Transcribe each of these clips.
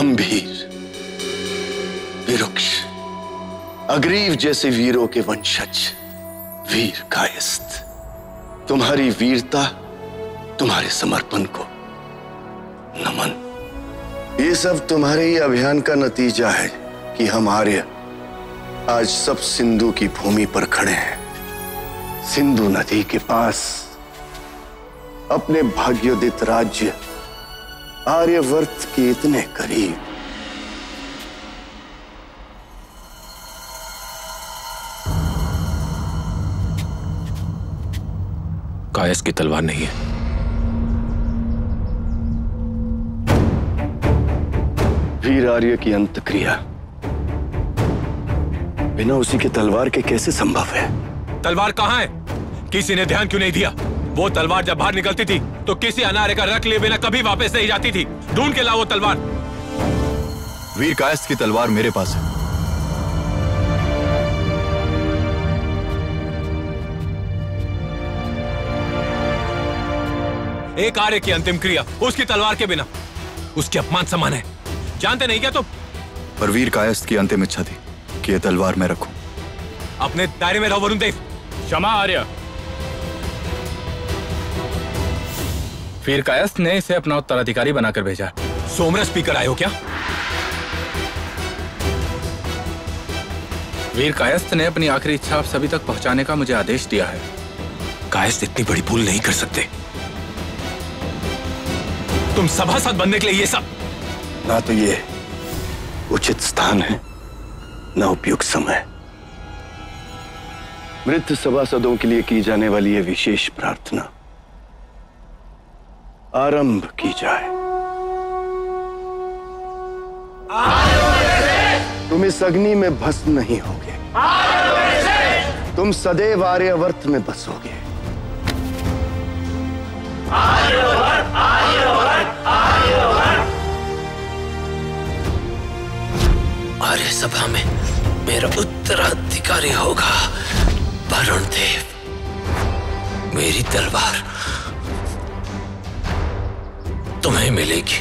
अंभीर, विरुक्ष, aggrieved जैसे वीरों के वंशज वीर कायस्थ, तुम्हारी वीरता, तुम्हारे समर्पण को नमन। ये सब तुम्हारे ही अभियान का नतीजा है कि हम आर्य आज सब सिंधु की भूमि पर खड़े हैं, सिंधु नदी के पास, अपने भाग्योदित राज्य आर्यवर्त के इतने करीब। कायस्थ की तलवार नहीं है। वीर आर्य की अंतक्रिया बिना उसी के तलवार के कैसे संभव है? तलवार कहां है? किसी ने ध्यान क्यों नहीं दिया? वो तलवार जब बाहर निकलती थी तो किसी अनार्य का रख लिए बिना कभी वापस नहीं जाती थी। ढूंढ के लाओ वो तलवार। वीर कायस्थ की तलवार मेरे पास है। एक आर्य की अंतिम क्रिया उसकी तलवार के बिना उसकी अपमान समान है। जानते नहीं क्या तुम? पर वीर कायस्थ की अंतिम इच्छा थी कि यह तलवार मैं रखूं। अपने दायरे में रहो वरुण देव। क्षमा आर्य। वीर कायस्थ ने इसे अपना उत्तराधिकारी बनाकर भेजा। सोमरस पीकर आए हो क्या? वीर कायस्थ ने अपनी आखिरी इच्छा आप सभी तक पहुंचाने का मुझे आदेश दिया है। कायस्थ इतनी बड़ी भूल नहीं कर सकते। तुम सभासद बनने के लिए ये सब। ना तो ये उचित स्थान है, ना उपयुक्त समय। मृत सभासदों के लिए की जाने वाली यह विशेष प्रार्थना आरंभ की जाए। तुम इस अग्नि में भस्म नहीं होगे, तुम सदैव आर्यवर्त में बसोगे। आर्यवर्त, आर्यवर्त, आर्यवर्त। आर्य सभा में मेरा उत्तराधिकारी होगा वरुण देव। मेरी तलवार तुम्हें मिलेगी।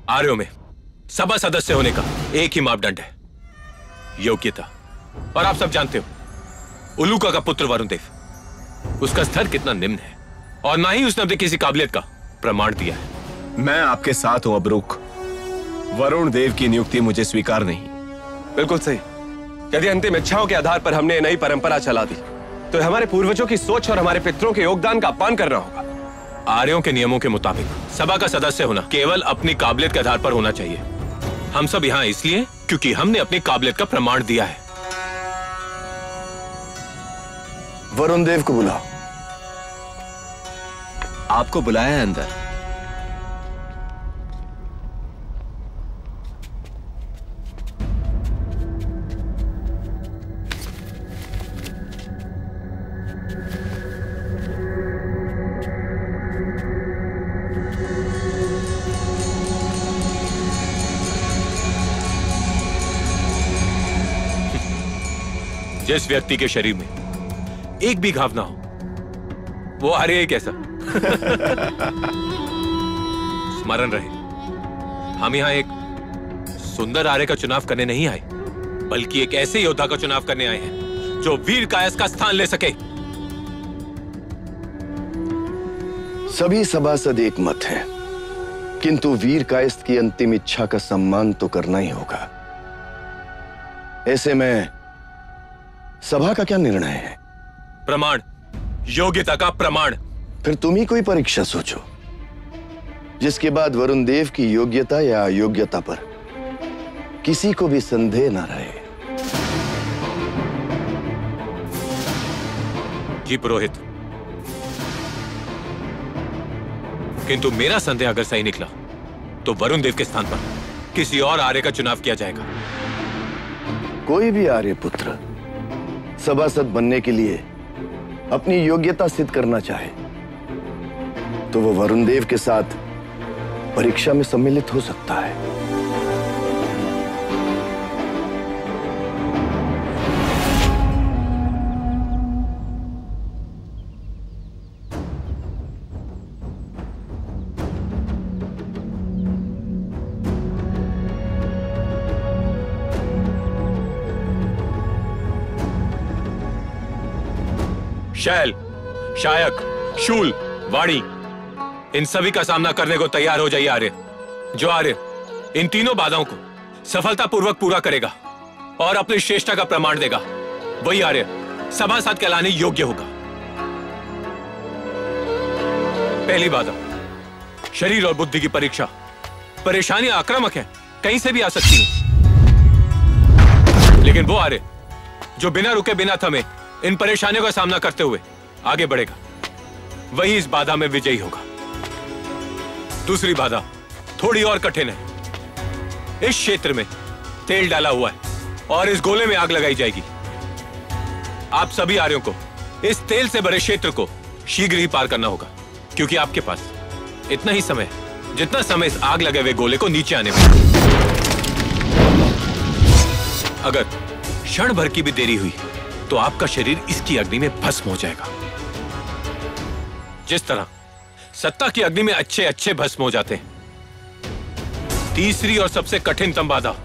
आर्यों में सभा सदस्य होने का एक ही मापदंड है, योग्यता। और आप सब जानते हो उलूका का पुत्र वरुण देव, उसका स्तर कितना निम्न है और ना ही उसने अपनी किसी काबिलियत का प्रमाण दिया है। मैं आपके साथ हूं अब्रूक। वरुण देव की नियुक्ति मुझे स्वीकार नहीं। बिल्कुल सही। यदि अंतिम इच्छाओं के आधार पर हमने नई परंपरा चला दी तो हमारे पूर्वजों की सोच और हमारे पितरों के योगदान का अपमान करना होगा। आर्यों के नियमों के मुताबिक सभा का सदस्य होना केवल अपनी काबिलियत के आधार पर होना चाहिए। हम सब यहाँ इसलिए क्योंकि हमने अपनी काबिलियत का प्रमाण दिया है। वरुण देव को बुलाओ। आपको बुलाया है अंदर। जिस व्यक्ति के शरीर में एक भी घाव ना हो वो आर्य कैसा? स्मरण रहे, हम यहां एक सुंदर आर्य का चुनाव करने नहीं आए, बल्कि एक ऐसे योद्धा का चुनाव करने आए हैं जो वीर कायस्थ का स्थान ले सके। सभी सभासद एक मत हैं, किंतु वीर कायस्थ की अंतिम इच्छा का सम्मान तो करना ही होगा। ऐसे में सभा का क्या निर्णय है? प्रमाण, योग्यता का प्रमाण। फिर तुम ही कोई परीक्षा सोचो जिसके बाद वरुण देव की योग्यता या अयोग्यता पर किसी को भी संदेह ना रहे। जी पुरोहित, किंतु मेरा संदेह अगर सही निकला तो वरुण देव के स्थान पर किसी और आर्य का चुनाव किया जाएगा। कोई भी आर्य पुत्र सभासद बनने के लिए अपनी योग्यता सिद्ध करना चाहे तो वो वरुण देव के साथ परीक्षा में सम्मिलित हो सकता है। शैल, शायक, शूल, वाणी, इन सभी का सामना करने को तैयार हो जाइए आर्य। जो आर्य इन तीनों बाधाओं को सफलतापूर्वक पूरा करेगा और अपनी श्रेष्ठता का प्रमाण देगा, वही आर्य सभासद कहलाने योग्य होगा। पहली बाधा, शरीर और बुद्धि की परीक्षा। परेशानियां आक्रामक है, कहीं से भी आ सकती है, लेकिन वो आर्य जो बिना रुके बिना थमे इन परेशानियों का सामना करते हुए आगे बढ़ेगा, वही इस बाधा में विजयी होगा। दूसरी बाधा थोड़ी और कठिन है। इस क्षेत्र में तेल डाला हुआ है और इस गोले में आग लगाई जाएगी। आप सभी आर्यों को इस तेल से भरे क्षेत्र को शीघ्र ही पार करना होगा, क्योंकि आपके पास इतना ही समय है जितना समय इस आग लगे हुए गोले को नीचे आने में। अगर क्षण भर की भी देरी हुई तो आपका शरीर इसकी अग्नि में भस्म हो जाएगा। जिस तरह सत्ता की अग्नि में अच्छे अच्छे भस्म हो जाते हैं। तीसरी और सबसे कठिनतम बाधा,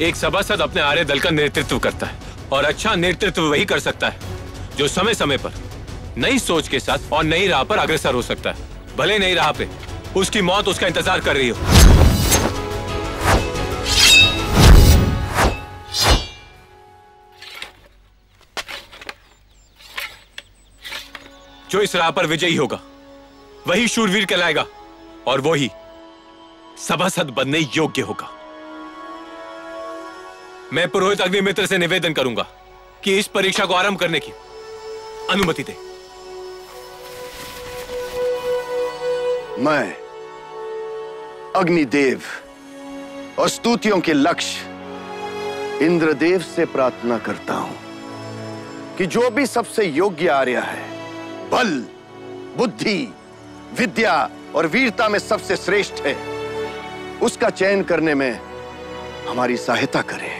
एक सभासद अपने आर्य दल का नेतृत्व करता है, और अच्छा नेतृत्व वही कर सकता है जो समय समय पर नई सोच के साथ और नई राह पर अग्रसर हो सकता है, भले नई राह पे उसकी मौत उसका इंतजार कर रही हो। जो इस राह पर विजयी होगा वही शूरवीर कहलाएगा, और वो ही सभासद बनने योग्य होगा। मैं पुरोहित अग्निमित्र से निवेदन करूंगा कि इस परीक्षा को आरंभ करने की अनुमति दे। मैं अग्निदेव और स्तुतियों के लक्ष्य इंद्रदेव से प्रार्थना करता हूं कि जो भी सबसे योग्य आर्य है, बल, बुद्धि, विद्या और वीरता में सबसे श्रेष्ठ है, उसका चयन करने में हमारी सहायता करें।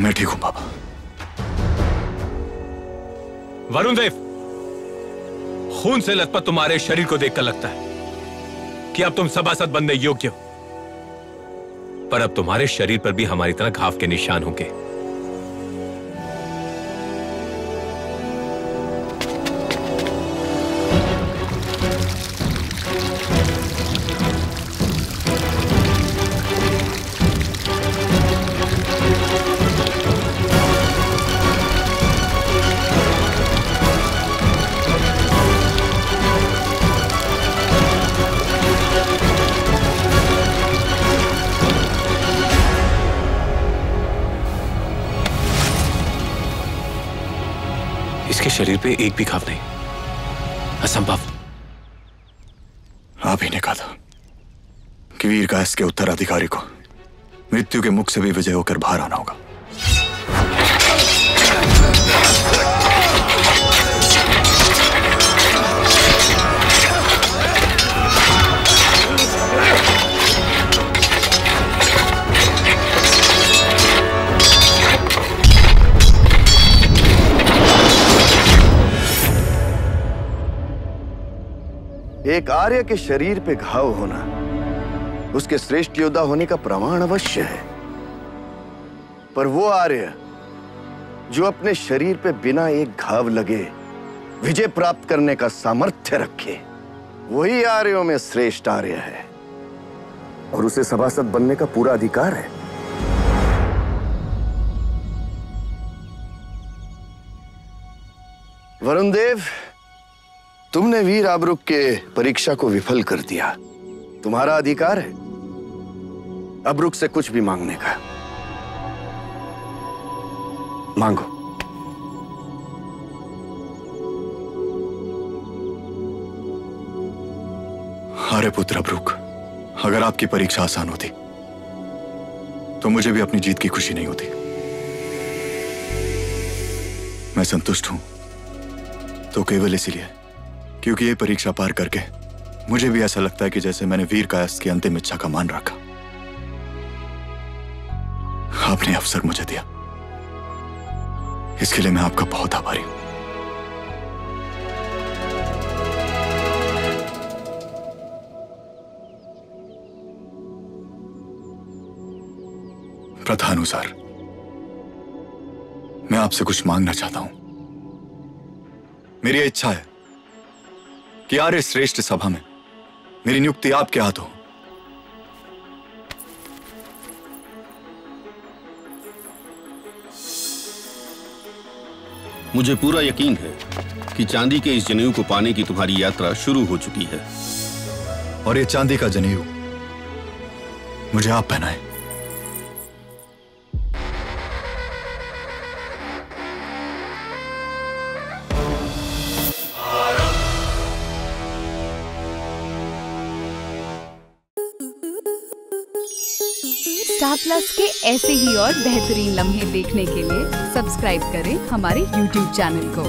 मैं ठीक हूं बाबा। वरुण देव, खून से लथपथ तुम्हारे शरीर को देखकर लगता है कि अब तुम सभासद बनने योग्य हो, पर अब तुम्हारे शरीर पर भी हमारी तरह घाव के निशान होंगे। इसके शरीर पे एक भी घाव नहीं, असंभव। आप ही ने कहा था कि वीर कायस्थ के उत्तराधिकारी को मृत्यु के मुख से भी विजय होकर बाहर आना होगा। एक आर्य के शरीर पे घाव होना उसके श्रेष्ठ योद्धा होने का प्रमाण अवश्य है, पर वो आर्य जो अपने शरीर पे बिना एक घाव लगे विजय प्राप्त करने का सामर्थ्य रखे, वही आर्यों में श्रेष्ठ आर्य है और उसे सभासद बनने का पूरा अधिकार है। वरुण देव, तुमने वीर आबरूक के परीक्षा को विफल कर दिया। तुम्हारा अधिकार है आबरूक से कुछ भी मांगने का। मांगो। अरे पुत्र आबरूक, अगर आपकी परीक्षा आसान होती तो मुझे भी अपनी जीत की खुशी नहीं होती। मैं संतुष्ट हूं तो केवल इसलिए क्योंकि ये परीक्षा पार करके मुझे भी ऐसा लगता है कि जैसे मैंने वीर कायस्थ की अंतिम इच्छा का मान रखा। आपने अवसर मुझे दिया, इसके लिए मैं आपका बहुत आभारी हूं। प्रथानुसार मैं आपसे कुछ मांगना चाहता हूं। मेरी इच्छा है कि आर्य श्रेष्ठ सभा में मेरी नियुक्ति आपके हाथ हो। मुझे पूरा यकीन है कि चांदी के इस जनेऊ को पाने की तुम्हारी यात्रा शुरू हो चुकी है, और ये चांदी का जनेऊ मुझे आप पहनाए। स्टार प्लस के ऐसे ही और बेहतरीन लम्हे देखने के लिए सब्सक्राइब करें हमारे YouTube चैनल को।